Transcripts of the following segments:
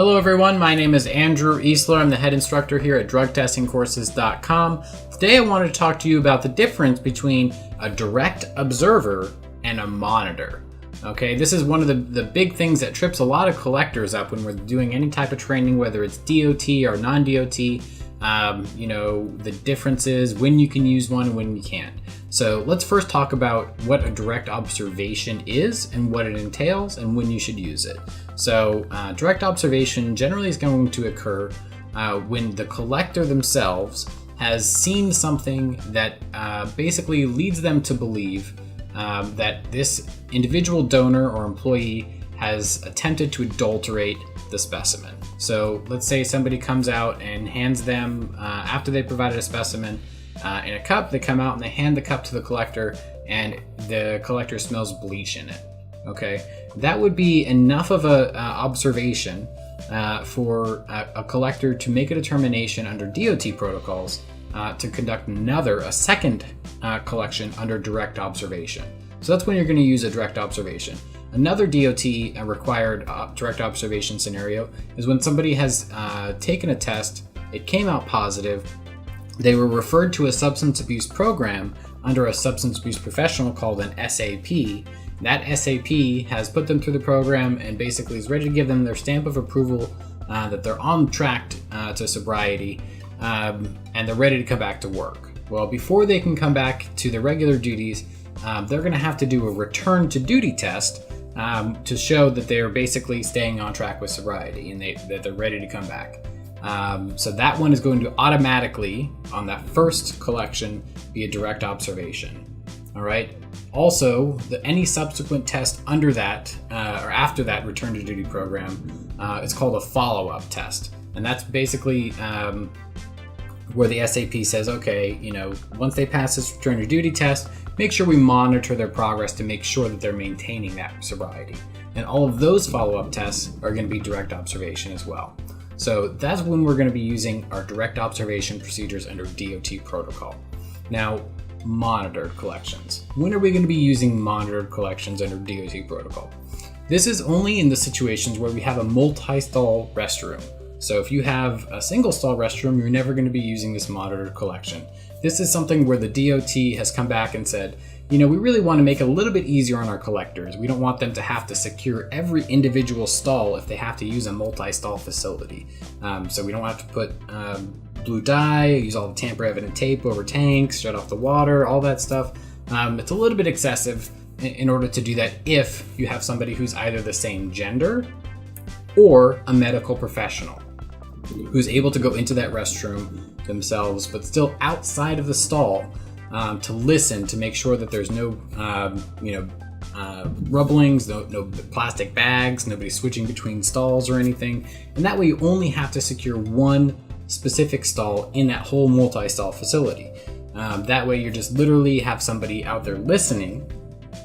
Hello everyone, my name is Andrew Easler. I'm the head instructor here at drugtestingcourses.com. Today I wanted to talk to you about the difference between a direct observer and a monitor. Okay, this is one of the big things that trips a lot of collectors up when we're doing any type of training, whether it's DOT or non-DOT. The differences, when you can use one and when you can't. So let's first talk about what a direct observation is and what it entails and when you should use it. So direct observation generally is going to occur when the collector themselves has seen something that basically leads them to believe that this individual donor or employee has attempted to adulterate the specimen. So let's say somebody comes out and hands them, after they provided a specimen in a cup, they come out and they hand the cup to the collector and the collector smells bleach in it. Okay, that would be enough of a observation for a collector to make a determination under DOT protocols to conduct a second collection under direct observation. So that's when you're going to use a direct observation. Another DOT required direct observation scenario is when somebody has taken a test, it came out positive, they were referred to a substance abuse program under a substance abuse professional called an SAP. That SAP has put them through the program and basically is ready to give them their stamp of approval that they're on track to sobriety and they're ready to come back to work. Well, before they can come back to their regular duties, they're going to have to do a return to duty test to show that they're basically staying on track with sobriety and that they're ready to come back. So that one is going to automatically, on that first collection, be a direct observation. All right. Also, any subsequent test under that or after that return to duty program, it's called a follow-up test. And that's basically where the SAP says, okay, once they pass this return to duty test, make sure we monitor their progress to make sure that they're maintaining that sobriety. And all of those follow-up tests are going to be direct observation as well. So that's when we're going to be using our direct observation procedures under DOT protocol. Now, monitored collections. When are we going to be using monitored collections under DOT protocol? This is only in the situations where we have a multi-stall restroom. So if you have a single stall restroom, you're never going to be using this monitored collection. This is something where the DOT has come back and said, we really want to make it a little bit easier on our collectors. We don't want them to have to secure every individual stall if they have to use a multi-stall facility. So we don't have to put blue dye, use all the tamper-evident tape over tanks, shut off the water, all that stuff. It's a little bit excessive in order to do that if you have somebody who's either the same gender or a medical professional who's able to go into that restroom themselves, but still outside of the stall to listen to make sure that there's no, rubblings, no plastic bags, nobody switching between stalls or anything. And that way you only have to secure one specific stall in that whole multi-stall facility. That way you just literally have somebody out there listening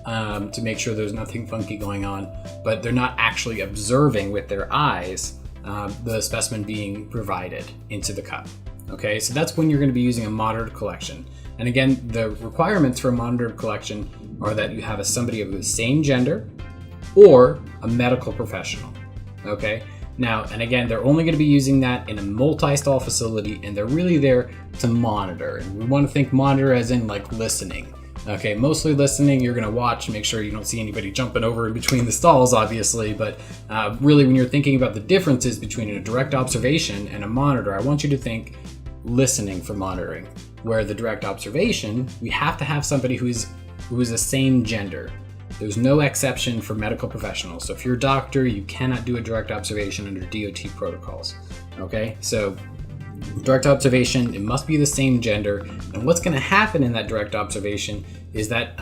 to make sure there's nothing funky going on, but they're not actually observing with their eyes the specimen being provided into the cup. Okay, so that's when you're going to be using a monitored collection. And again, the requirements for a monitored collection are that you have somebody of the same gender or a medical professional. Okay, now, and again, they're only going to be using that in a multi-stall facility, and they're really there to monitor. And we want to think monitor as in like listening. Okay, mostly listening, you're going to watch, make sure you don't see anybody jumping over in between the stalls, obviously, but really when you're thinking about the differences between a direct observation and a monitor, I want you to think listening for monitoring, where the direct observation, we have to have somebody who is the same gender. There's no exception for medical professionals. So if you're a doctor, you cannot do a direct observation under DOT protocols. Okay, so direct observation, it must be the same gender. And what's going to happen in that direct observation is that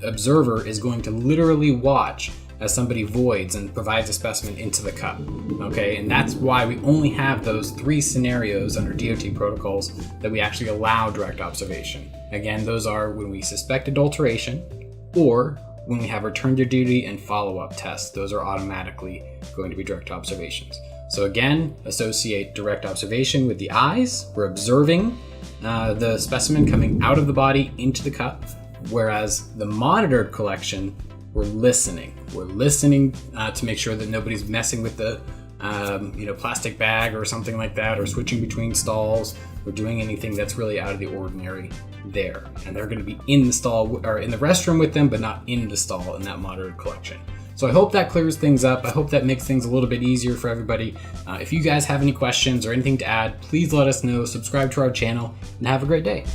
observer is going to literally watch as somebody voids and provides a specimen into the cup. Okay, and that's why we only have those 3 scenarios under DOT protocols that we actually allow direct observation. Again, those are when we suspect adulteration or when we have return to duty and follow-up tests. Those are automatically going to be direct observations. So again, associate direct observation with the eyes. We're observing the specimen coming out of the body into the cup, whereas the monitored collection, we're listening. We're listening to make sure that nobody's messing with the plastic bag or something like that, or switching between stalls, or doing anything that's really out of the ordinary there. And they're going to be in the stall or in the restroom with them, but not in the stall in that monitored collection. So I hope that clears things up. I hope that makes things a little bit easier for everybody. If you guys have any questions or anything to add, please let us know. Subscribe to our channel and have a great day.